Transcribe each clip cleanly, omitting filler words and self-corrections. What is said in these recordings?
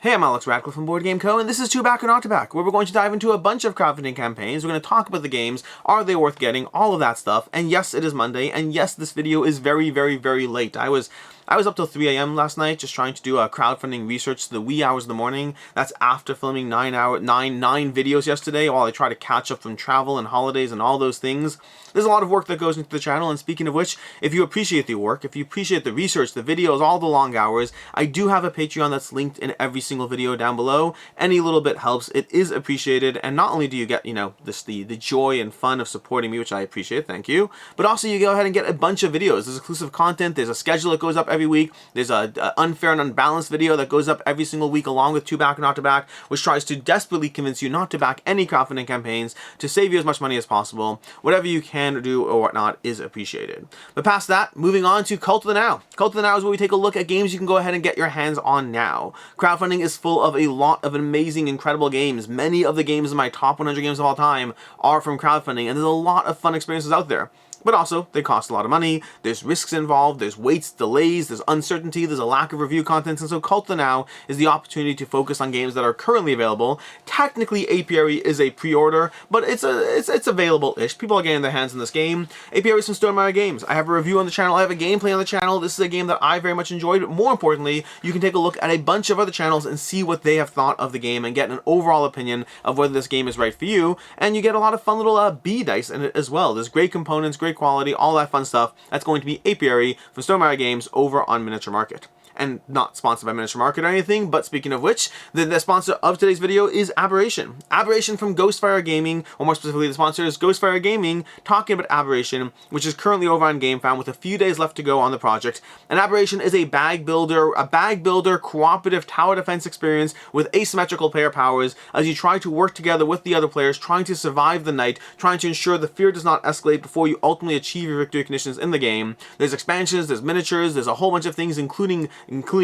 Hey, I'm Alex Radcliffe from Board Game Co., and this is Two Back or Not to Back, where we're going to dive into a bunch of crowdfunding campaigns. We're going to talk about the games, are they worth getting, all of that stuff. And yes, it is Monday, and yes, this video is very, very, very late. I was up till 3 a.m. last night just trying to do a crowdfunding research to the wee hours of the morning. That's after filming nine videos yesterday while I try to catch up from travel and holidays and all those things. There's a lot of work that goes into the channel, and speaking of which, if you appreciate the work, if you appreciate the research, the videos, all the long hours, I do have a Patreon that's linked in every single video down below. Any little bit helps. It is appreciated, and not only do you get, the joy and fun of supporting me, which I appreciate, thank you, but also you go ahead and get a bunch of videos. There's exclusive content, there's a schedule that goes up every week, there's a unfair and unbalanced video that goes up every single week along with Two Back or Not to Back, which tries to desperately convince you not to back any crowdfunding campaigns to save you as much money as possible. Whatever you can do or whatnot is appreciated. But past that, moving on to Cult of the Now. Cult of the Now is where we take a look at games you can go ahead and get your hands on now. Crowdfunding is full of a lot of amazing, incredible games. Many of the games in my top 100 games of all time are from crowdfunding, and there's a lot of fun experiences out there. But also, they cost a lot of money, there's risks involved, there's waits, delays, there's uncertainty, there's a lack of review content, and so Cult of the Now is the opportunity to focus on games that are currently available. Technically, Apiary is a pre-order, but it's available-ish. People are getting their hands on this game. Apiary is from Stonemaier Games. I have a review on the channel, I have a gameplay on the channel. This is a game that I very much enjoyed, but more importantly, you can take a look at a bunch of other channels and see what they have thought of the game and get an overall opinion of whether this game is right for you, and you get a lot of fun little B dice in it as well. There's great components, great quality, all that fun stuff. That's going to be Apiary from Stonemaier Games over on Miniature Market. And not sponsored by Miniature Market or anything, but speaking of which, the sponsor of today's video is Aberration. Aberration from Ghostfire Gaming, or more specifically the sponsor is Ghostfire Gaming, talking about Aberration, which is currently over on Gamefound with a few days left to go on the project. And Aberration is a bag builder cooperative tower defense experience with asymmetrical player powers as you try to work together with the other players, trying to survive the night, trying to ensure the fear does not escalate before you ultimately achieve your victory conditions in the game. There's expansions, there's miniatures, there's a whole bunch of things, including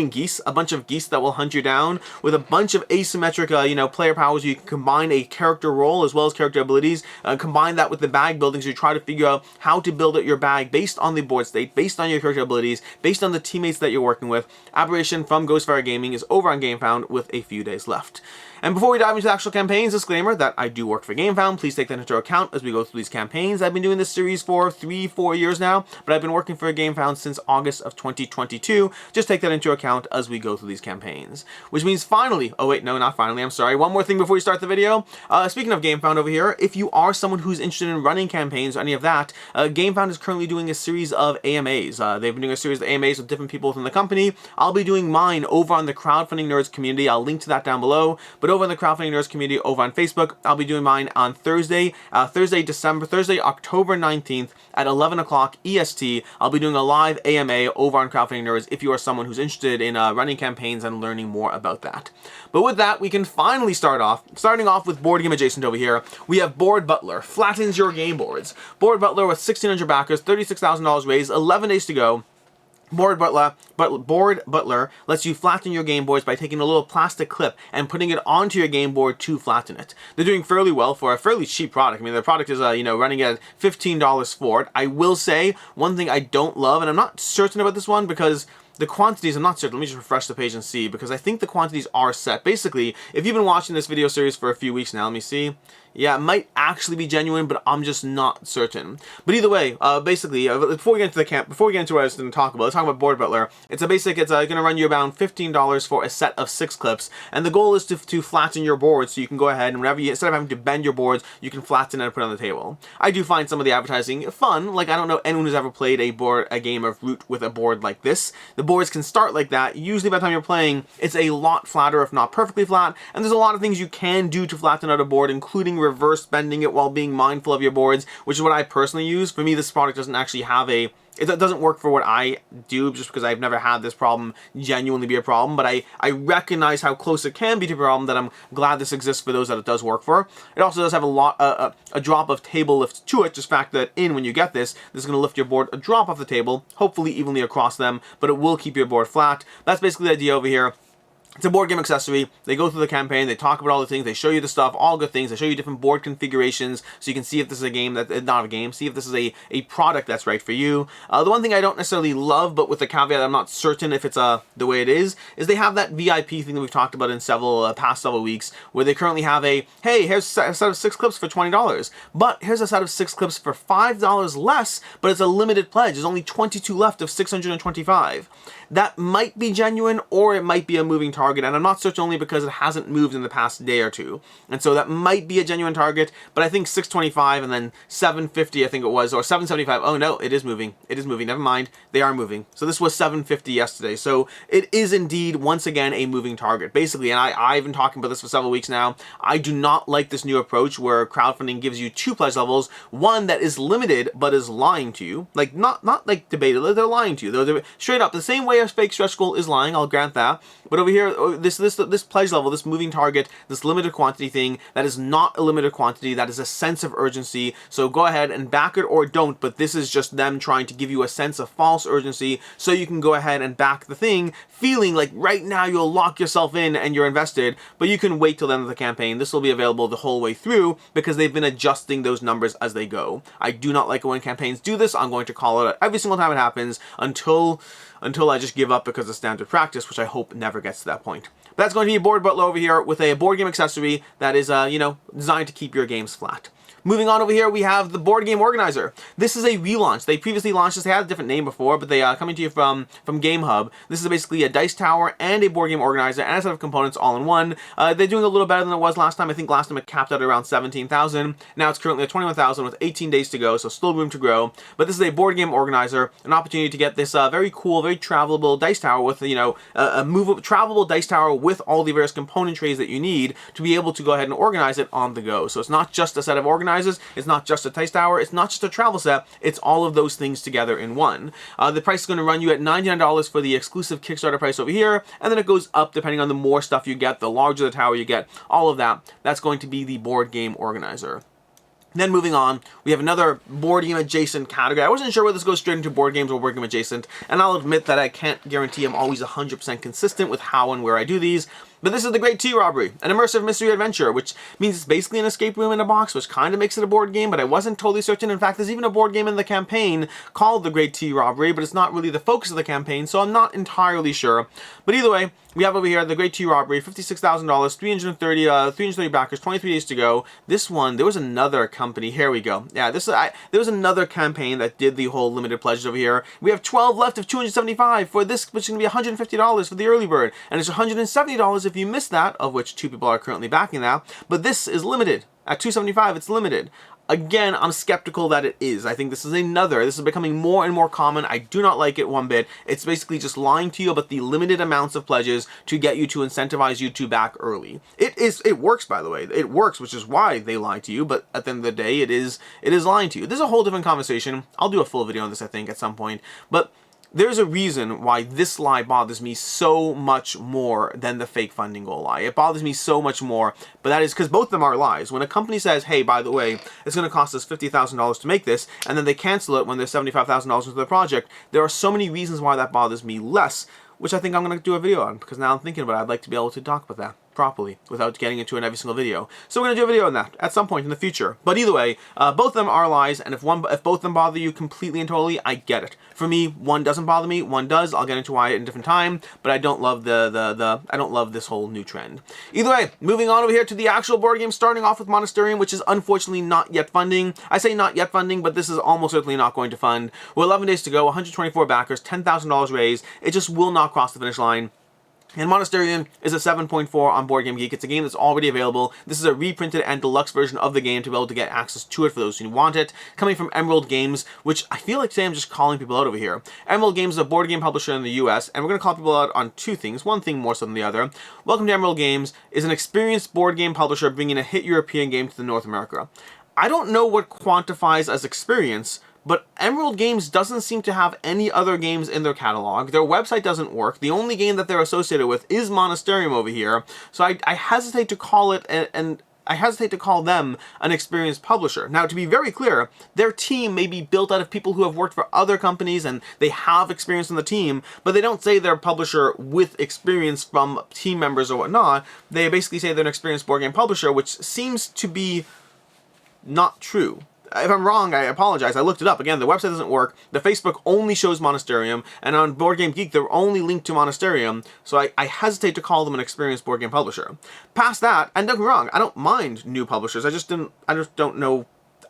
geese, a bunch of geese that will hunt you down, with a bunch of asymmetric, player powers. You can combine a character role as well as character abilities, combine that with the bag building, so you try to figure out how to build out your bag based on the board state, based on your character abilities, based on the teammates that you're working with. Aberration from Ghostfire Gaming is over on Gamefound with a few days left. And before we dive into the actual campaigns, disclaimer that I do work for Gamefound. Please take that into account as we go through these campaigns. I've been doing this series for 3-4 years now, but I've been working for Gamefound since August of 2022. Just take that into account as we go through these campaigns. Which means finally, oh wait, no, not finally, I'm sorry. One more thing before we start the video. Speaking of Gamefound over here, if you are someone who's interested in running campaigns or any of that, Gamefound is currently doing a series of AMAs. They've been doing a series of AMAs with different people within the company. I'll be doing mine over on the Crowdfunding Nerds community. I'll link to that down below. But over in the Crowdfunding Nerds community over on Facebook, I'll be doing mine on Thursday, October 19th at 11 o'clock EST. I'll be doing a live AMA over on Crowdfunding Nerds if you are someone who's interested in running campaigns and learning more about that. But with that, we can finally starting off with board game adjacent over here. We have Board Butler, flattens your game boards. Board Butler with 1,600 backers, $36,000 raised, 11 days to go. Board Butler lets you flatten your game boards by taking a little plastic clip and putting it onto your game board to flatten it. They're doing fairly well for a fairly cheap product. I mean, their product is, running at $15 for it. I will say, one thing I don't love, and I'm not certain about this one because the quantities, I'm not certain. Let me just refresh the page and see, because I think the quantities are set. Basically, if you've been watching this video series for a few weeks now, let me see. Yeah, it might actually be genuine, but I'm just not certain. But either way, basically, before we get into what I was going to talk about, let's talk about Board Butler. It's going to run you around $15 for a set of 6 clips, and the goal is to flatten your board, so you can go ahead and instead of having to bend your boards, you can flatten and put it on the table. I do find some of the advertising fun. Like, I don't know anyone who's ever played a game of Root with a board like this. The boards can start like that. Usually by the time you're playing, it's a lot flatter, if not perfectly flat, and there's a lot of things you can do to flatten out a board, including reverse bending it while being mindful of your boards, which is what I personally use. For me, this product doesn't actually have it doesn't work for what I do, just because I've never had this problem genuinely be a problem, but I recognize how close it can be to a problem, that I'm glad this exists for those that it does work for. It also does have a drop of table lift to it, just fact that when you get this is going to lift your board a drop off the table, hopefully evenly across them, but it will keep your board flat. That's basically the idea over here. It's a board game accessory. They go through the campaign, they talk about all the things, they show you the stuff, all good things. They show you different board configurations so you can see if this is a game that, not a game, see if this is a product that's right for you. The one thing I don't necessarily love, but with the caveat I'm not certain if it's the way it is they have that VIP thing that we've talked about in several past several weeks, where they currently have hey, here's a set of 6 clips for $20, but here's a set of 6 clips for $5 less, but it's a limited pledge. There's only 22 left of 625. That might be genuine, or it might be a moving target, and I'm not certain only because it hasn't moved in the past day or two. And so that might be a genuine target, but I think 625 and then 750 I think it was, or 775. Oh no, it is moving. It is moving. Never mind. They are moving. So this was 750 yesterday. So it is indeed, once again, a moving target. Basically, and I've been talking about this for several weeks now, I do not like this new approach where crowdfunding gives you 2 pledge levels, one that is limited but is lying to you. Like, not like debated, they're lying to you. They're straight up, the same way fake stretch goal is lying, I'll grant that. But over here, this pledge level, this moving target, this limited quantity thing, that is not a limited quantity, that is a sense of urgency. So go ahead and back it or don't, but this is just them trying to give you a sense of false urgency so you can go ahead and back the thing, feeling like right now you'll lock yourself in and you're invested, but you can wait till the end of the campaign. This will be available the whole way through because they've been adjusting those numbers as they go. I do not like it when campaigns do this. I'm going to call it every single time it happens until I just give up because of standard practice, which I hope never gets to that point. But that's going to be Board Butler over here with a board game accessory that is, designed to keep your games flat. Moving on over here, we have the Board Game Organizer. This is a relaunch. They previously launched this. They had a different name before, but they coming to you from Game Hub. This is basically a dice tower and a board game organizer and a set of components all in one. They're doing a little better than it was last time. I think last time it capped out around 17,000. Now it's currently at 21,000 with 18 days to go, so still room to grow. But this is a board game organizer, an opportunity to get this very cool, very travelable dice tower with, a movable, travelable dice tower with all the various component trays that you need to be able to go ahead and organize it on the go. So it's not just a set of organizers. It's not just a dice tower. It's not just a travel set. It's all of those things together in one. The price is going to run you at $99 for the exclusive Kickstarter price over here, and then it goes up depending on the more stuff you get, the larger the tower you get, all of that. That's going to be the board game organizer. Then moving on, we have another board game adjacent category. I wasn't sure whether this goes straight into board games or board game adjacent, and I'll admit that I can't guarantee I'm always 100% consistent with how and where I do these. But this is the Great Tea Robbery, an immersive mystery adventure, which means it's basically an escape room in a box, which kind of makes it a board game, but I wasn't totally certain. In fact, there's even a board game in the campaign called the Great Tea Robbery, but it's not really the focus of the campaign, so I'm not entirely sure. But either way, we have over here the Great Tea Robbery, $56,000, 330 backers, 23 days to go. This one, there was another company. Here we go. Yeah, there was another campaign that did the whole limited pledges over here. We have 12 left of 275 for this, which is going to be $150 for the early bird, and it's $170 if you miss that, of which 2 people are currently backing that. But this is limited. At $275, it's limited. Again, I'm skeptical that it is. I think this is becoming more and more common. I do not like it one bit. It's basically just lying to you about the limited amounts of pledges to get you to incentivize you to back early. It works, by the way. It works, which is why they lie to you, but at the end of the day, it is lying to you. This is a whole different conversation. I'll do a full video on this, I think, at some point. But there's a reason why this lie bothers me so much more than the fake funding goal lie. It bothers me so much more, but that is because both of them are lies. When a company says, hey, by the way, it's going to cost us $50,000 to make this, and then they cancel it when there's $75,000 into the project, there are so many reasons why that bothers me less, which I think I'm going to do a video on, because now I'm thinking about it, I'd like to be able to talk about that properly without getting into it in every single video. So we're going to do a video on that at some point in the future. But either way, both of them are lies, and if both of them bother you completely and totally, I get it. For me, one doesn't bother me, one does. I'll get into why at a different time, but I don't love I don't love this whole new trend. Either way, moving on over here to the actual board game, starting off with Monasterium, which is unfortunately not yet funding. I say not yet funding, but this is almost certainly not going to fund. With 11 days to go, 124 backers, $10,000 raised. It just will not cross the finish line. And Monasterium is a 7.4 on Board Game Geek. It's a game that's already available. This is a reprinted and deluxe version of the game to be able to get access to it for those who want it. Coming from Emerald Games, which I feel like today I'm just calling people out over here. Emerald Games is a board game publisher in the US, and we're going to call people out on 2 things. One thing more so than the other. Welcome to Emerald Games is an experienced board game publisher bringing a hit European game to North America. I don't know what quantifies as experience, but Emerald Games doesn't seem to have any other games in their catalog. Their website doesn't work. The only game that they're associated with is Monasterium over here. So I hesitate to call it an I hesitate to call them an experienced publisher. Now, to be very clear, their team may be built out of people who have worked for other companies and they have experience on the team, but they don't say they're a publisher with experience from team members or whatnot. They basically say they're an experienced board game publisher, which seems to be not true. If I'm wrong, I apologize. I looked it up. Again, the website doesn't work. The Facebook only shows Monasterium, and on Board Game Geek, they're only linked to Monasterium, so I hesitate to call them an experienced board game publisher. Past that, and don't get me wrong, I don't mind new publishers. I just don't know.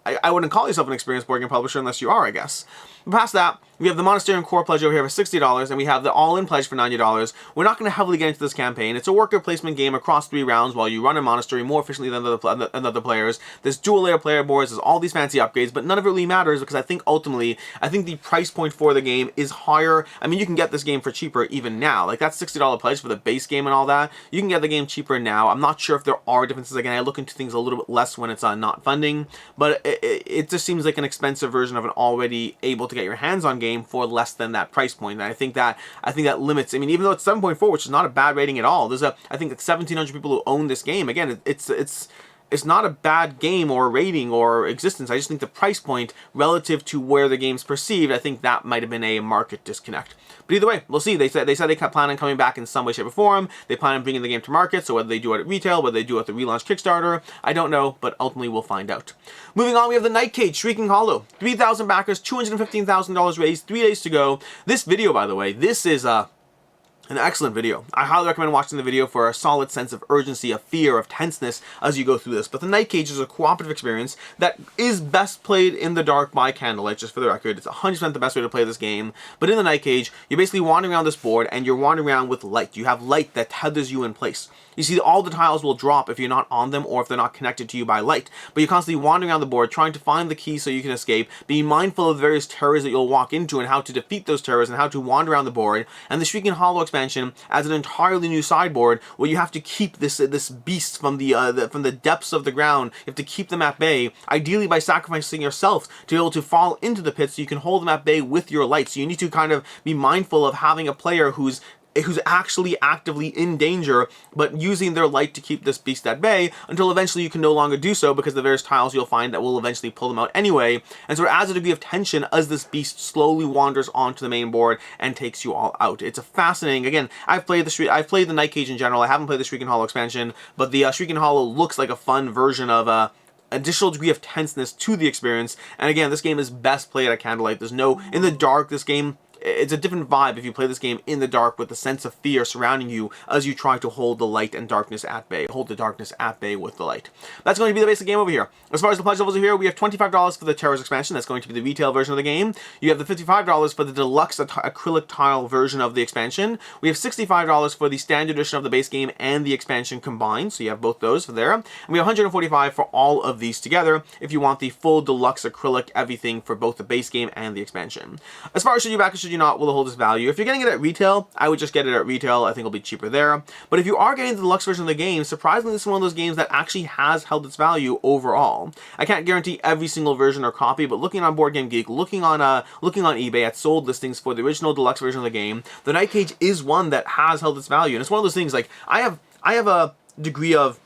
I wouldn't call yourself an experienced board game publisher unless you are, I guess. But past that, we have the Monasterium Core pledge over here for $60, and we have the all-in pledge for $90. We're not going to heavily get into this campaign. It's a worker placement game across 3 rounds while you run a monastery more efficiently than other players. There's dual-layer player boards, there's all these fancy upgrades, but none of it really matters because I think ultimately, the price point for the game is higher. I mean, you can get this game for cheaper even now. Like, that $60 pledge for the base game and all that, you can get the game cheaper now. I'm not sure if there are differences. Again, I look into things a little bit less when it's not funding, but it just seems like an expensive version of an already able to get your hands on game for less than that price point. And I think that limits. I mean, even though it's 7.4, which is not a bad rating at all, there's I think it's 1,700 people who own this game. Again, it's not a bad game or rating or existence. I just think the price point relative to where the game's perceived, I think that might have been a market disconnect. But either way, we'll see. They said they plan on coming back in some way, shape, or form. They plan on bringing the game to market. So whether they do it at retail, whether they do it at the relaunch Kickstarter, I don't know, but ultimately we'll find out. Moving on, we have the Night Cage Shrieking Hollow. 3,000 backers, $215,000 raised, 3 days to go. This video, by the way, this is an excellent video. I highly recommend watching the video for a solid sense of urgency, of fear, of tenseness as you go through this. But the Night Cage is a cooperative experience that is best played in the dark by candlelight, just for the record. It's 100% the best way to play this game. But in the Night Cage, you're basically wandering around this board and you're wandering around with light. You have light that tethers you in place. You see, all the tiles will drop if you're not on them or if they're not connected to you by light. But you're constantly wandering around the board trying to find the key so you can escape, being mindful of the various terrors that you'll walk into and how to defeat those terrors and how to wander around the board. And the Shrieking Hollow expansion adds an entirely new sideboard where you have to keep this beast from the depths of the ground. You have to keep them at bay, ideally by sacrificing yourself to be able to fall into the pit so you can hold them at bay with your light. So you need to kind of be mindful of having a player who's actually actively in danger, but using their light to keep this beast at bay until eventually you can no longer do so because the various tiles you'll find that will eventually pull them out anyway. And so it adds a degree of tension as this beast slowly wanders onto the main board and takes you all out. It's a fascinating, again, I've played the Night Cage in general. I haven't played the Shrieking Hollow expansion, but the Shrieking Hollow looks like a fun version of additional degree of tenseness to the experience. And again, this game is best played at candlelight. There's no, in the dark, this game, it's a different vibe if you play this game in the dark with the sense of fear surrounding you as you try to hold the light and darkness at bay. Hold the darkness at bay with the light. That's going to be the basic game over here. As far as the pledge levels are here, we have $25 for the Terrors expansion. That's going to be the retail version of the game. You have the $55 for the deluxe acrylic tile version of the expansion. We have $65 for the standard edition of the base game and the expansion combined. So you have both those for there. And we have $145 for all of these together if you want the full deluxe acrylic everything for both the base game and the expansion. As far as should you back or should you not, will it hold its value? If you're getting it at retail, I would just get it at retail. I think it'll be cheaper there. But if you are getting the deluxe version of the game, surprisingly, this is one of those games that actually has held its value overall. I can't guarantee every single version or copy, but looking on Board Game Geek, looking on eBay at sold listings for the original deluxe version of the game, the Night Cage is one that has held its value. And it's one of those things, like, I have a degree of,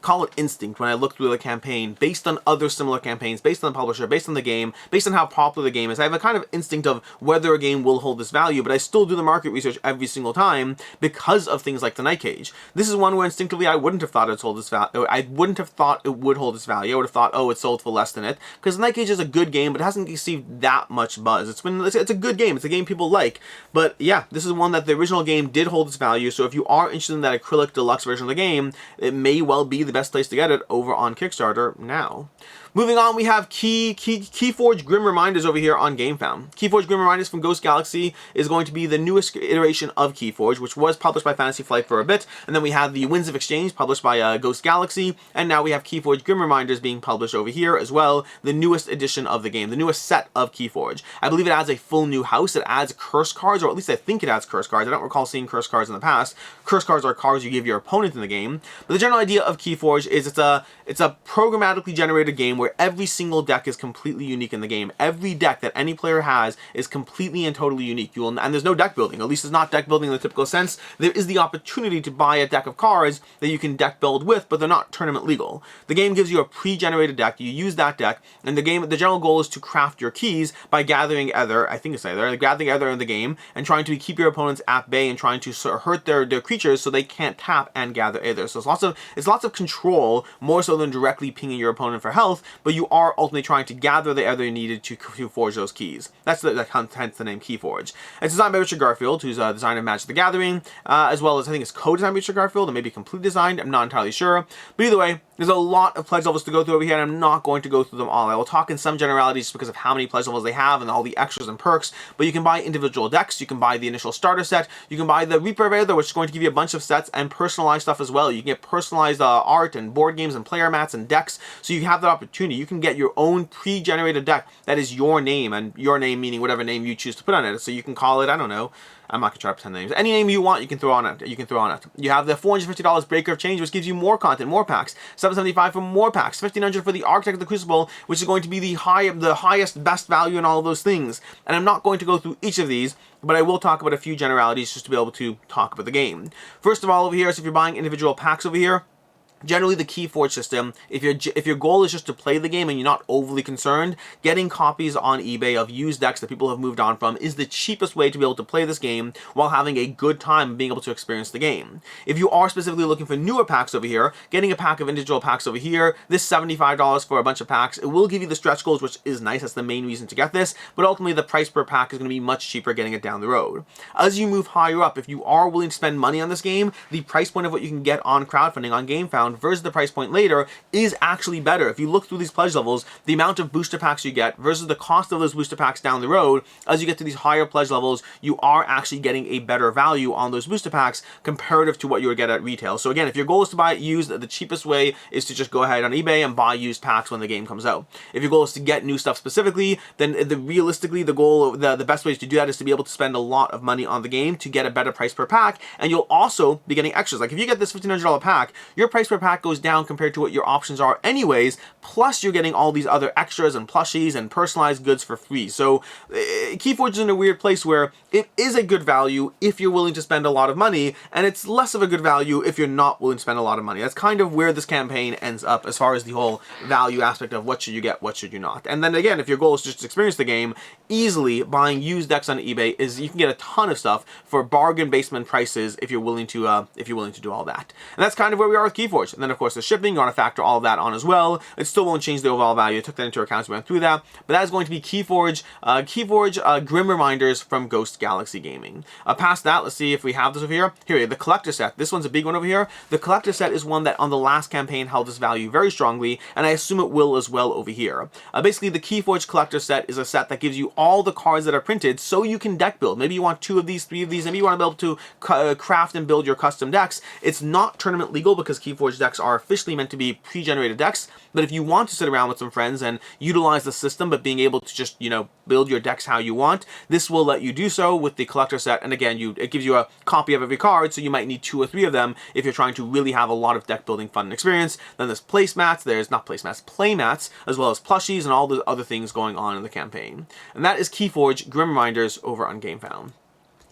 call it instinct, when I look through the campaign based on other similar campaigns, based on the publisher, based on the game, based on how popular the game is. I have a kind of instinct of whether a game will hold this value, but I still do the market research every single time because of things like the Night Cage. This is one where instinctively I wouldn't have thought it sold this value. I wouldn't have thought it would hold its value. I would have thought, oh, it sold for less than it, because the Night Cage is a good game, but it hasn't received that much buzz. It's a good game. It's a game people like, but yeah, this is one that the original game did hold its value. So if you are interested in that acrylic deluxe version of the game, it may well be the best place to get it over on Kickstarter now. Moving on, we have Keyforge Grim Reminders over here on Gamefound. Keyforge Grim Reminders from Ghost Galaxy is going to be the newest iteration of Keyforge, which was published by Fantasy Flight for a bit, and then we had the Winds of Exchange published by Ghost Galaxy, and now we have Keyforge Grim Reminders being published over here as well, the newest edition of the game, the newest set of Keyforge. I believe it adds a full new house. It adds curse cards, or at least I think it adds curse cards. I don't recall seeing curse cards in the past. Curse cards are cards you give your opponent in the game, but the general idea of Keyforge is it's a programmatically generated game where where every single deck is completely unique in the game. Every deck that any player has is completely and totally unique. And there's no deck building. At least it's not deck building in the typical sense. There is the opportunity to buy a deck of cards that you can deck build with, but they're not tournament legal. The game gives you a pre-generated deck. You use that deck, and the general goal is to craft your keys by gathering either, I think it's either, gathering either in the game and trying to keep your opponents at bay and trying to sort of hurt their creatures so they can't tap and gather either. So it's lots of control, more so than directly pinging your opponent for health, but you are ultimately trying to gather the either needed to forge those keys. That's hence the name Keyforge. It's designed by Richard Garfield, who's a designer of Magic the Gathering, as well as I think it's co-designed by Richard Garfield, and maybe completely designed, I'm not entirely sure. But either way, there's a lot of pledge levels to go through over here, and I'm not going to go through them all. I will talk in some generalities just because of how many pledge levels they have and all the extras and perks, but you can buy individual decks, you can buy the initial starter set, you can buy the Reaper of Aether, which is going to give you a bunch of sets and personalized stuff as well. You can get personalized art and board games and player mats and decks, so you have that opportunity. You can get your own pre-generated deck that is your name, and your name meaning whatever name you choose to put on it. So you can call it, I don't know, I'm not gonna try to pretend names. Any name you want, you can throw on it. You have the $450 Breaker of Change, which gives you more content, more packs. $775 for more packs. $1,500 for the Architect of the Crucible, which is going to be the highest, best value in all of those things. And I'm not going to go through each of these, but I will talk about a few generalities just to be able to talk about the game. First of all, over here, so if you're buying individual packs over here, generally the Keyforge system, if your goal is just to play the game and you're not overly concerned, getting copies on eBay of used decks that people have moved on from is the cheapest way to be able to play this game while having a good time and being able to experience the game. If you are specifically looking for newer packs over here, getting a pack of individual packs over here, this $75 for a bunch of packs, it will give you the stretch goals, which is nice. That's the main reason to get this, but ultimately the price per pack is going to be much cheaper getting it down the road. As you move higher up, if you are willing to spend money on this game, the price point of what you can get on crowdfunding on Gamefound versus the price point later is actually better. If you look through these pledge levels, the amount of booster packs you get versus the cost of those booster packs down the road, as you get to these higher pledge levels, you are actually getting a better value on those booster packs comparative to what you would get at retail. So again, if your goal is to buy it used, the cheapest way is to just go ahead on eBay and buy used packs when the game comes out. If your goal is to get new stuff specifically, then realistically the best way to do that is to be able to spend a lot of money on the game to get a better price per pack, and you'll also be getting extras. Like if you get this $1,500 pack, your price per pack goes down compared to what your options are anyways, plus you're getting all these other extras and plushies and personalized goods for free. So Keyforge is in a weird place where it is a good value if you're willing to spend a lot of money, and it's less of a good value if you're not willing to spend a lot of money. That's kind of where this campaign ends up as far as the whole value aspect of what should you get, what should you not. And then again, if your goal is just to experience the game, easily buying used decks on eBay is you can get a ton of stuff for bargain basement prices if you're willing to do all that. And that's kind of where we are with Keyforge. And then of course the shipping, you want to factor all of that on as well. It still won't change the overall value. I took that into account as we went through that. But that is going to be Keyforge, Grim Reminders from Ghost Galaxy Gaming. Past that, let's see if we have this over here. Here we have the collector set. This one's a big one over here. The collector set is one that on the last campaign held this value very strongly, and I assume it will as well over here. Basically, the Keyforge collector set is a set that gives you all the cards that are printed so you can deck build. Maybe you want 2 of these, 3 of these, maybe you want to be able to craft and build your custom decks. It's not tournament legal because Keyforge decks are officially meant to be pre-generated decks, but if you want to sit around with some friends and utilize the system but being able to just, build your decks how you want, this will let you do so with the collector set. And again, it gives you a copy of every card, so you might need 2 or 3 of them if you're trying to really have a lot of deck building fun and experience. Then there's playmats, as well as plushies and all the other things going on in the campaign. And that is Keyforge Grim Reminders over on Gamefound.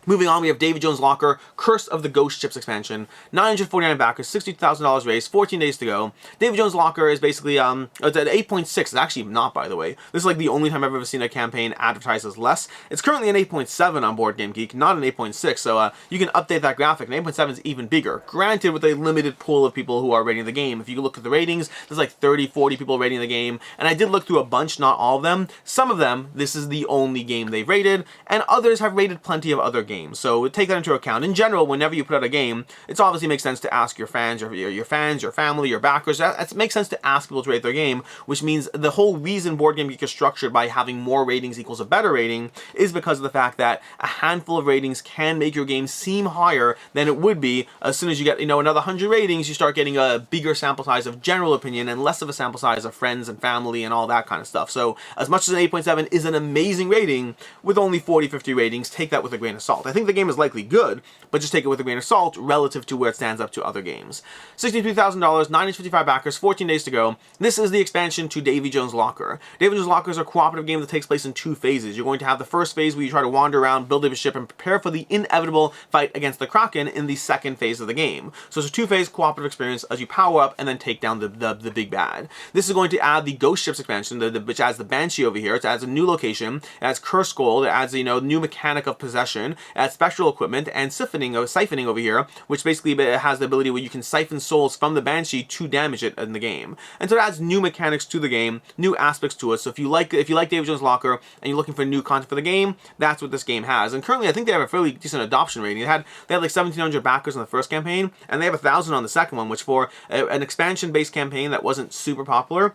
Moving on, we have Davy Jones' Locker, Curse of the Ghost Ships expansion. 949 backers, $62,000 raised, 14 days to go. Davy Jones' Locker is basically, it's at 8.6. It's actually not, by the way. This is like the only time I've ever seen a campaign advertised as less. It's currently an 8.7 on Board Game Geek, not an 8.6. So you can update that graphic, and 8.7 is even bigger. Granted, with a limited pool of people who are rating the game. If you look at the ratings, there's like 30, 40 people rating the game. And I did look through a bunch, not all of them. Some of them, this is the only game they've rated, and others have rated plenty of other games. So take that into account. In general, whenever you put out a game, it obviously makes sense to ask your fans, your family, your backers. It makes sense to ask people to rate their game, which means the whole reason Board Game Geek is structured by having more ratings equals a better rating is because of the fact that a handful of ratings can make your game seem higher than it would be. As soon as you get, another 100 ratings, you start getting a bigger sample size of general opinion and less of a sample size of friends and family and all that kind of stuff. So as much as an 8.7 is an amazing rating, with only 40, 50 ratings, take that with a grain of salt. salt. I think the game is likely good, but just take it with a grain of salt relative to where it stands up to other games. $63,000, 955 backers, 14 days to go. This is the expansion to Davy Jones' Locker. Davy Jones' Locker is a cooperative game that takes place in 2 phases. You're going to have the first phase where you try to wander around, build up a ship, and prepare for the inevitable fight against the Kraken in the second phase of the game. So it's a 2-phase cooperative experience as you power up and then take down the big bad. This is going to add the Ghost Ships expansion, which adds the Banshee over here. It adds a new location, it adds Curse Gold, it adds new mechanic of possession, it adds special equipment, and siphoning over here, which basically has the ability where you can siphon souls from the Banshee to damage it in the game. And so it adds new mechanics to the game, new aspects to it. So if you like Davy Jones' Locker and you're looking for new content for the game, that's what this game has. And currently I think they have a fairly decent adoption rating. They had like 1,700 backers in the first campaign, and they have 1,000 on the second one, which for an expansion-based campaign that wasn't super popular,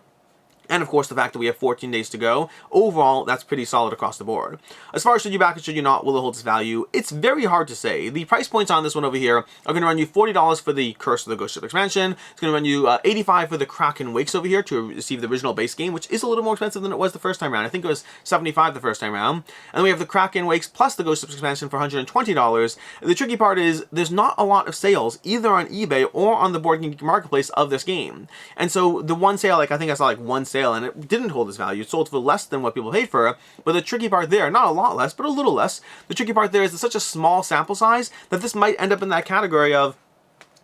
and of course the fact that we have 14 days to go, overall that's pretty solid across the board. As far as should you back it, should you not, will it hold its value, it's very hard to say. The price points on this one over here are going to run you $40 for the Curse of the Ghost Ship expansion. It's going to run you $85 for the Kraken Wakes over here to receive the original base game, which is a little more expensive than it was the first time around. I think it was $75 the first time around. And then we have the Kraken Wakes plus the Ghost Ship expansion for $120. The tricky part is there's not a lot of sales either on eBay or on the Board Game Geek marketplace of this game. And so the one sale, like I think I saw like one sale, and it didn't hold its value. It sold for less than what people paid for it. But the tricky part there, not a lot less, but a little less, the tricky part there is it's such a small sample size that this might end up in that category of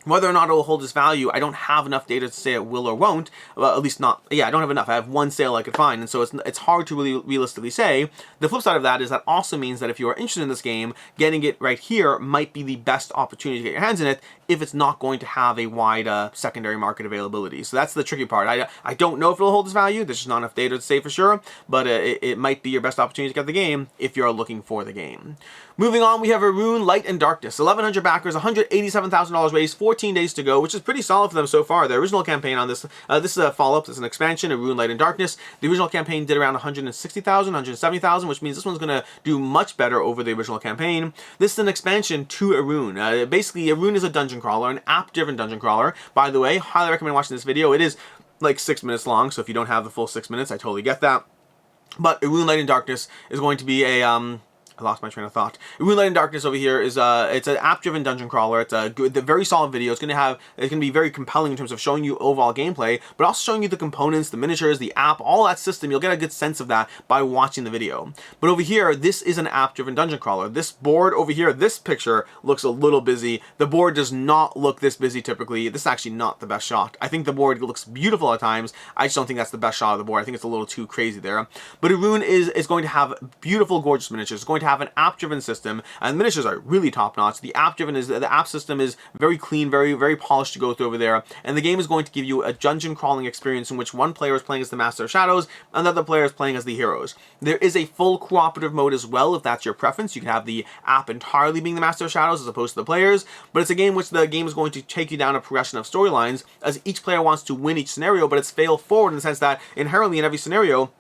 whether or not it will hold its value. I don't have enough data to say it will or won't. Well, at least not, yeah, I don't have enough. I have one sale I could find, and so it's hard to really realistically say. The flip side of that is that also means that if you are interested in this game, getting it right here might be the best opportunity to get your hands in it if it's not going to have a wide secondary market availability. So that's the tricky part. I don't know if it'll hold its value. There's just not enough data to say for sure, but it might be your best opportunity to get the game if you're looking for the game. Moving on, we have Erune Light and Darkness. 1,100 backers, $187,000 raised, 14 days to go, which is pretty solid for them so far. The original campaign on this, this is a follow-up, it's an expansion, Erune Light and Darkness. The original campaign did around 160,000, 170,000, which means this one's going to do much better over the original campaign. This is an expansion to Erune. Basically, Erune is a dungeon crawler, an app-driven dungeon crawler. By the way, highly recommend watching this video. It is like 6 minutes long, so if you don't have the full 6 minutes, I totally get that. But Erune Light and Darkness is going to be a I lost my train of thought. Erune Light and Darkness over here is it's an app-driven dungeon crawler. It's a very solid video. It's going to be very compelling in terms of showing you overall gameplay, but also showing you the components, the miniatures, the app, all that system. You'll get a good sense of that by watching the video. But over here, this is an app-driven dungeon crawler. This board over here, this picture looks a little busy. The board does not look this busy typically. This is actually not the best shot. I think the board looks beautiful at times. I just don't think that's the best shot of the board. I think it's a little too crazy there. But Erune is going to have beautiful, gorgeous miniatures. It's going to have an app-driven system, and the miniatures are really top-notch. The app system is very clean, very polished to go through over there, and the game is going to give you a dungeon crawling experience in which one player is playing as the Master of Shadows, and the other player is playing as the heroes. There is a full cooperative mode as well, if that's your preference. You can have the app entirely being the Master of Shadows as opposed to the players, but it's a game which the game is going to take you down a progression of storylines as each player wants to win each scenario, but it's fail forward in the sense that inherently in every scenario,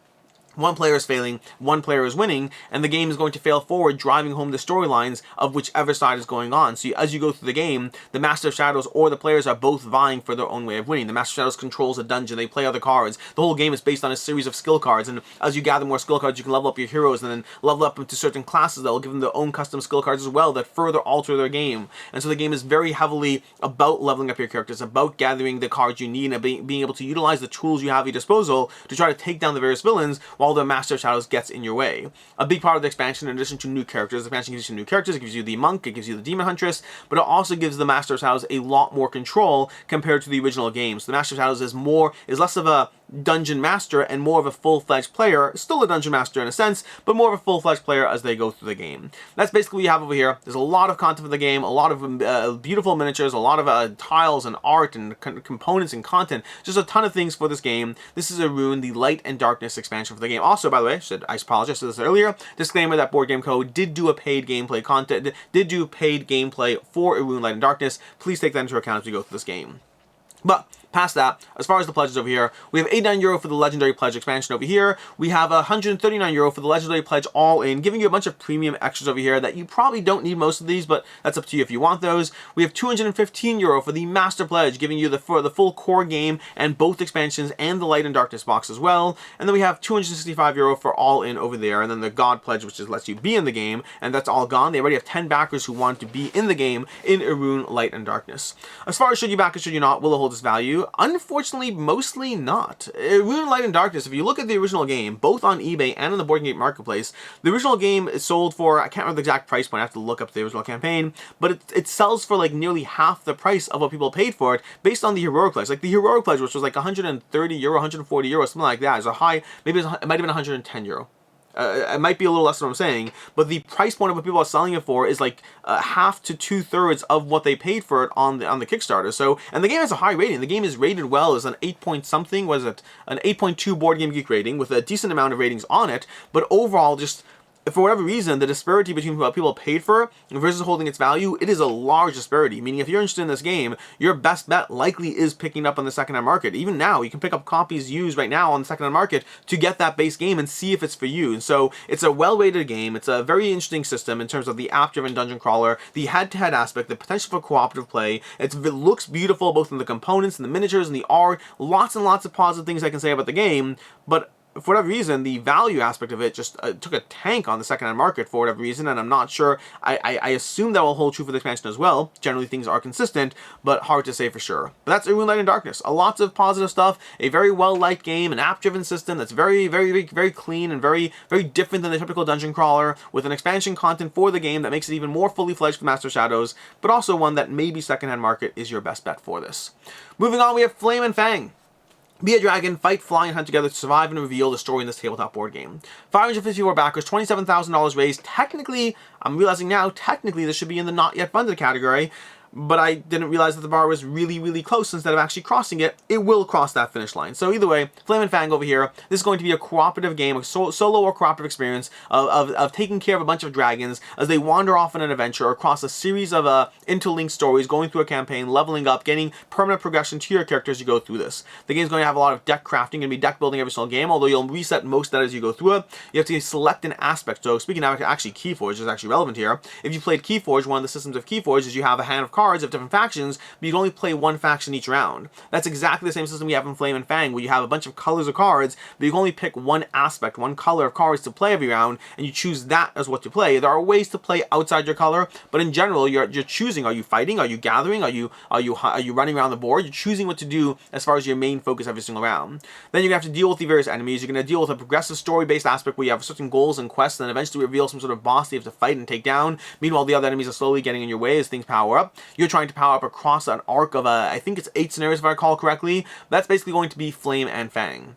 one player is failing, one player is winning, and the game is going to fail forward, driving home the storylines of whichever side is going on. So as you go through the game, the Master of Shadows or the players are both vying for their own way of winning. The Master of Shadows controls a dungeon, they play other cards. The whole game is based on a series of skill cards, and as you gather more skill cards, you can level up your heroes, and then level up into certain classes that will give them their own custom skill cards as well that further alter their game. And so the game is very heavily about leveling up your characters, about gathering the cards you need, and being able to utilize the tools you have at your disposal to try to take down the various villains while the Master of Shadows gets in your way. A big part of the expansion, in addition to new characters, the expansion gives you new characters. It gives you the monk, it gives you the demon huntress, but it also gives the Master of Shadows a lot more control compared to the original game. So the Master of Shadows is less of a dungeon master and more of a full-fledged player. Still a dungeon master in a sense, but more of a full-fledged player as they go through the game. That's basically what you have over here. There's a lot of content for the game, a lot of beautiful miniatures, a lot of tiles and art and components and content. Just a ton of things for this game. This is Erune, the Light and Darkness expansion for the game. Also, by the way, I apologize for this earlier, disclaimer that Board Game Co. did do a paid gameplay for Erune Light and Darkness. Please take that into account as we go through this game. But past that, as far as the pledges over here, we have €89 for the Legendary Pledge expansion over here. We have €139 for the Legendary Pledge all in, giving you a bunch of premium extras over here that you probably don't need most of these, but that's up to you if you want those. We have €215 for the Master Pledge, giving you the full core game and both expansions and the Light and Darkness box as well. And then we have €265 for all in over there, and then the God Pledge, which just lets you be in the game, and that's all gone. They already have 10 backers who want to be in the game in Erune, Light and Darkness. As far as should you back or should you not, will it hold its value? Unfortunately, mostly not. Erune, Light and Darkness, if you look at the original game, both on eBay and on the Board Game Marketplace, the original game is sold for, I can't remember the exact price point, I have to look up the original campaign, but it sells for like nearly half the price of what people paid for it based on the Heroic Pledge. Like the Heroic Pledge, which was like €130, €140, something like that, is a high, maybe it might have been €110. It might be a little less than what I'm saying, but the price point of what people are selling it for is like half to 2/3 of what they paid for it on the Kickstarter. So, and the game has a high rating. The game is rated well, is an 8 point something, was it an 8.2 Board Game Geek rating with a decent amount of ratings on it, but overall just, for whatever reason, the disparity between what people paid for versus holding its value, it is a large disparity. Meaning, if you're interested in this game, your best bet likely is picking up on the secondhand market. Even now, you can pick up copies used right now on the secondhand market to get that base game and see if it's for you. And so, it's a well-rated game. It's a very interesting system in terms of the app-driven dungeon crawler, the head-to-head aspect, the potential for cooperative play. It looks beautiful both in the components and the miniatures and the art. Lots and lots of positive things I can say about the game, but for whatever reason, the value aspect of it just took a tank on the secondhand market for whatever reason, and I'm not sure. I assume that will hold true for the expansion as well. Generally, things are consistent, but hard to say for sure. But that's Erune, Light and Darkness. Lots of positive stuff, a very well-liked game, an app-driven system that's very, very, very clean and very, very different than the typical dungeon crawler, with an expansion content for the game that makes it even more fully fledged for Master Shadows, but also one that maybe secondhand market is your best bet for this. Moving on, we have Flame and Fang. Be a dragon, fight, fly, and hunt together to survive and reveal the story in this tabletop board game. 554 backers, $27,000 raised. Technically, I'm realizing now, technically this should be in the not yet funded category, but I didn't realize that the bar was really, really close. Instead of actually crossing it, it will cross that finish line. So either way, Flame and Fang over here, this is going to be a cooperative game, a solo or cooperative experience of taking care of a bunch of dragons as they wander off on an adventure across a series of interlinked stories, going through a campaign, leveling up, getting permanent progression to your character as you go through this. The game's going to have a lot of deck crafting, going to be deck building every single game, although you'll reset most of that as you go through it. You have to select an aspect. So speaking of actually Keyforge is actually relevant here. If you played Keyforge, one of the systems of Keyforge is you have a hand of cards of different factions, but you can only play one faction each round. That's exactly the same system we have in Flame and Fang, where you have a bunch of colors of cards, but you can only pick one aspect, one color of cards to play every round, and you choose that as what to play. There are ways to play outside your color, but in general, you're choosing. Are you fighting? Are you gathering? Are you running around the board? You're choosing what to do as far as your main focus every single round. Then you're gonna have to deal with the various enemies. You're gonna deal with a progressive story-based aspect where you have certain goals and quests, and then eventually reveal some sort of boss that you have to fight and take down. Meanwhile, the other enemies are slowly getting in your way as things power up. You're trying to power up across an arc of I think it's 8 scenarios if I recall correctly. That's basically going to be Flame and Fang.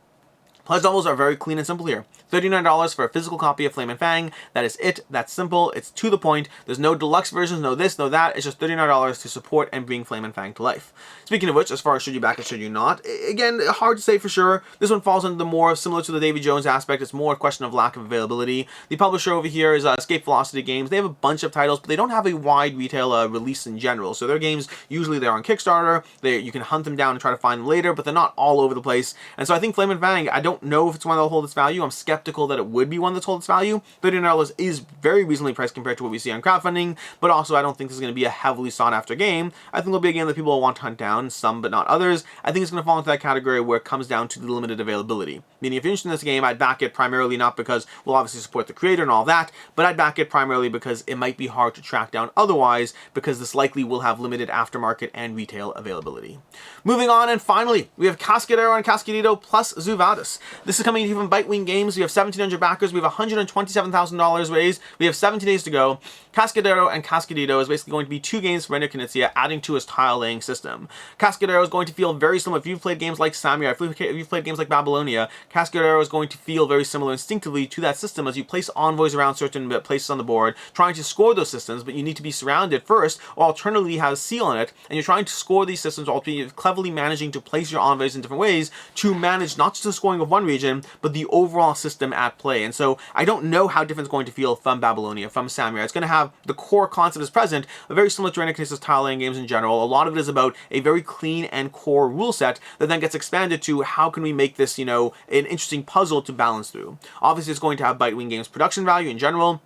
Pledge levels are very clean and simple here. $39 for a physical copy of Flame and Fang. That is it. That's simple. It's to the point. There's no deluxe versions, no this, no that. It's just $39 to support and bring Flame and Fang to life. Speaking of which, as far as should you back and should you not, again, hard to say for sure. This one falls into the more similar to the Davy Jones aspect. It's more a question of lack of availability. The publisher over here is Escape Velocity Games. They have a bunch of titles, but they don't have a wide retail release in general. So their games, usually they're on Kickstarter. You can hunt them down and try to find them later, but they're not all over the place. And so I think Flame and Fang, I don't know if it's one that'll hold its value. I'm skeptical that it would be one that's hold its value. $39 is very reasonably priced compared to what we see on crowdfunding, but also I don't think this is going to be a heavily sought after game. I think it'll be a game that people will want to hunt down, some but not others. I think it's going to fall into that category where it comes down to the limited availability. Meaning if you're interested in this game, I'd back it primarily not because we'll obviously support the creator and all that, but I'd back it primarily because it might be hard to track down otherwise, because this likely will have limited aftermarket and retail availability. Moving on, and finally, we have Cascadero and Cascadito plus Zuvadis. This is coming to you from Bitewing Games. We have 1,700 backers. We have $127,000 raised. We have 17 days to go. Cascadero and Cascadito is basically going to be 2 games from Render Knizia, adding to his tile-laying system. Cascadero is going to feel very similar. If you've played games like Samurai, if you've played games like Babylonia, Cascadero is going to feel very similar instinctively to that system as you place envoys around certain places on the board, trying to score those systems, but you need to be surrounded first, or alternatively have a seal on it, and you're trying to score these systems while being clever cleverly managing to place your envoys in different ways to manage not just the scoring of one region, but the overall system at play. And so I don't know how different it's going to feel from Babylonia, from Samurai. It's going to have the core concept is present, but very similar to Renekinesis tile laying games in general. A lot of it is about a very clean and core rule set that then gets expanded to how can we make this, you know, an interesting puzzle to balance through. Obviously, it's going to have Bitewing Games production value in general,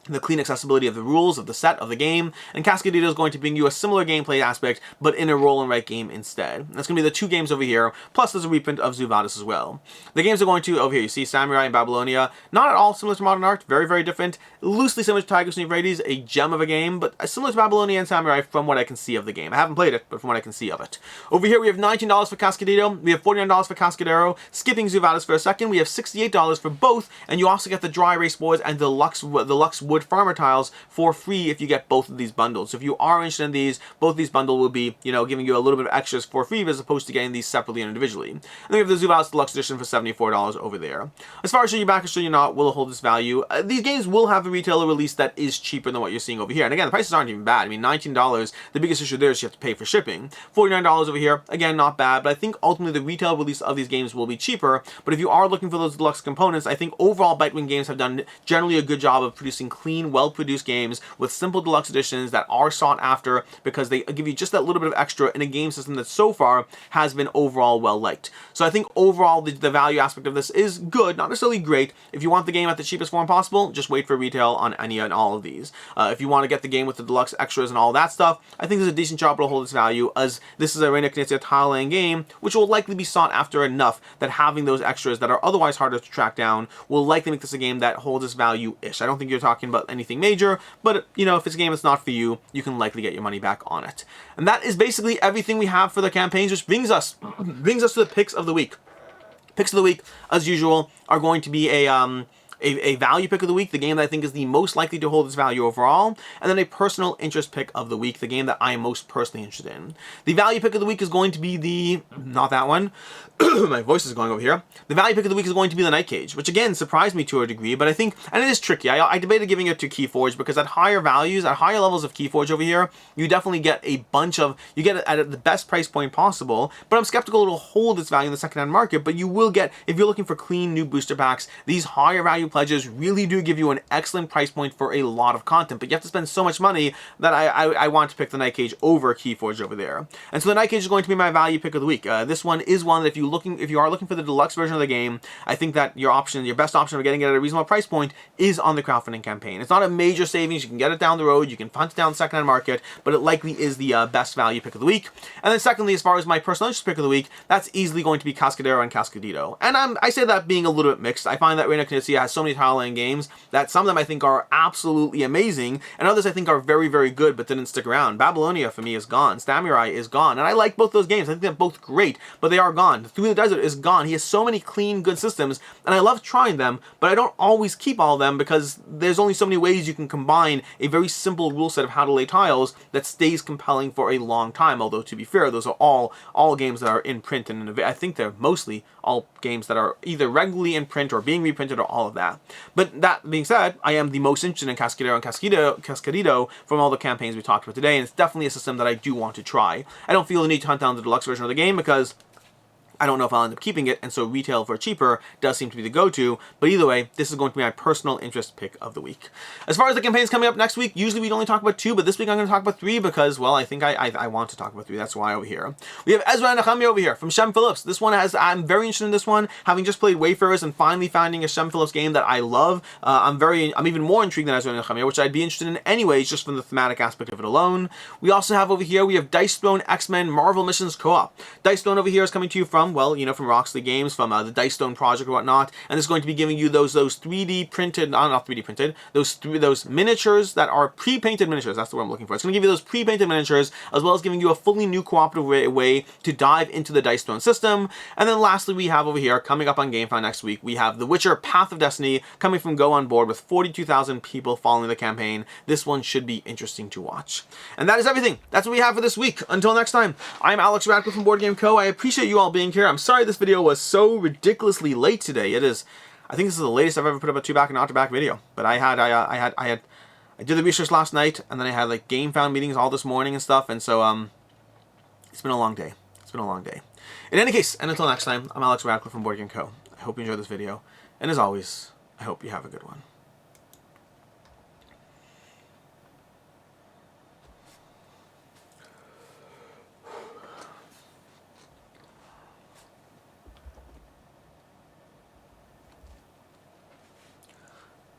the clean accessibility of the rules, of the set, of the game, and Cascadero is going to bring you a similar gameplay aspect, but in a roll and write game instead. And that's going to be the two games over here, plus there's a reprint of Zuvadis as well. The games are going to, over here, you see Samurai and Babylonia, not at all similar to Modern Art, very, very different, loosely similar to Tigers and Euphrates, a gem of a game, but similar to Babylonia and Samurai from what I can see of the game. I haven't played it, but from what I can see of it. Over here, we have $19 for Cascadito, we have $49 for Cascadero, skipping Zuvadis for a second, we have $68 for both, and you also get the dry erase boards and the Lux Wood Farmer tiles for free if you get both of these bundles. So if you are interested in these, both these bundles will be, you know, giving you a little bit of extras for free as opposed to getting these separately and individually. And then we have the Zuvadis Deluxe Edition for $74 over there. As far as Show You Back and Show You Not will hold this value. These games will have a retailer release that is cheaper than what you're seeing over here. And again, the prices aren't even bad. I mean, $19, the biggest issue there is you have to pay for shipping. $49 over here, again, not bad, but I think ultimately the retail release of these games will be cheaper. But if you are looking for those deluxe components, I think overall Bitewing Games have done generally a good job of producing clean, well-produced games with simple deluxe editions that are sought after because they give you just that little bit of extra in a game system that so far has been overall well liked. So I think overall the value aspect of this is good, not necessarily great. If you want the game at the cheapest form possible, just wait for retail on any and all of these. If you want to get the game with the deluxe extras and all that stuff, I think there's a decent job to hold its value, as this is a Renekinesis tile laying game, which will likely be sought after enough that having those extras that are otherwise harder to track down will likely make this a game that holds its value-ish. I don't think you're talking about anything major, but you know, if it's a game that's not for you, you can likely get your money back on it. And that is basically everything we have for the campaigns, which brings us to the picks of the week. Picks of the week, as usual, are going to be a value pick of the week, the game that I think is the most likely to hold its value overall, and then a personal interest pick of the week, the game that I am most personally interested in. The value pick of the week is going to be the, not that one, my voice is going over here. The value pick of the week is going to be the Night Cage, which again surprised me to a degree, but I think, and it is tricky, I debated giving it to Keyforge because at higher values, at higher levels of Keyforge over here, you definitely get a bunch of, you get it at the best price point possible, but I'm skeptical it'll hold its value in the secondhand market, but you will get, if you're looking for clean new booster packs, these higher value pledges really do give you an excellent price point for a lot of content, but you have to spend so much money that I want to pick the Night Cage over Keyforge over there. And so the Night Cage is going to be my value pick of the week. This one is one that if you are looking for the deluxe version of the game, I think that your best option of getting it at a reasonable price point is on the crowdfunding campaign. It's not a major savings, you can get it down the road, you can hunt it down the secondhand market, but it likely is the best value pick of the week. And then secondly, as far as my personal interest pick of the week, that's easily going to be Cascadero and Cascadito. And I say that being a little bit mixed. I find that Renekinesis has so many tile laying games that some of them I think are absolutely amazing, and others I think are very, very good but didn't stick around. Babylonia for me is gone. Samurai is gone. And I like both those games. I think they're both great, but they are gone. Through the Desert is gone. He has so many clean, good systems, and I love trying them, but I don't always keep all of them because there's only so many ways you can combine a very simple rule set of how to lay tiles that stays compelling for a long time. Although, to be fair, those are all games that are in print, and I think they're mostly all games that are either regularly in print or being reprinted or all of that. But that being said, I am the most interested in Cascadero and Cascadito from all the campaigns we talked about today, and it's definitely a system that I do want to try. I don't feel the need to hunt down the deluxe version of the game because I don't know if I'll end up keeping it, and so retail for cheaper does seem to be the go-to, but either way, this is going to be my personal interest pick of the week. As far as the campaigns coming up next week, usually we'd only talk about 2, but this week I'm going to talk about 3 because, well, I think I want to talk about 3, that's why over here. We have Ezra and Nechemia over here from Shem Phillips. This one I'm very interested in this one, having just played Wayfarers and finally finding a Shem Phillips game that I love. I'm even more intrigued than Ezra and Nechemia, which I'd be interested in anyways, just from the thematic aspect of it alone. We also have over here, we have Dice Throne X-Men Marvel Missions Co-op. Dice Throne over here is coming to you from, well, you know, from Roxley Games, from the Dice Stone project or whatnot, and it's going to be giving you those 3D printed, not 3D printed, those miniatures that are pre-painted miniatures. That's the word I'm looking for. It's going to give you those pre-painted miniatures, as well as giving you a fully new cooperative way to dive into the Dice Stone system. And then lastly, we have over here, coming up on Gamefound next week, we have The Witcher Path of Destiny coming from Go On Board with 42,000 people following the campaign. This one should be interesting to watch. And that is everything. That's what we have for this week. Until next time, I'm Alex Radcliffe from Board Game Co. I appreciate you all being here. I'm sorry this video was so ridiculously late today. It is, I think this is the latest I've ever put up a 2-back and out-to-back video. But I did the research last night, and then I had like Gamefound meetings all this morning and stuff, and so it's been a long day. been a long day. In any case, and until next time, I'm Alex Radcliffe from Board Game Co. I hope you enjoyed this video, and as always, I hope you have a good one.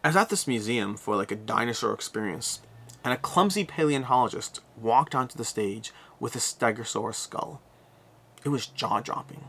I was at this museum for like a dinosaur experience, and a clumsy paleontologist walked onto the stage with a stegosaurus skull. It was jaw-dropping.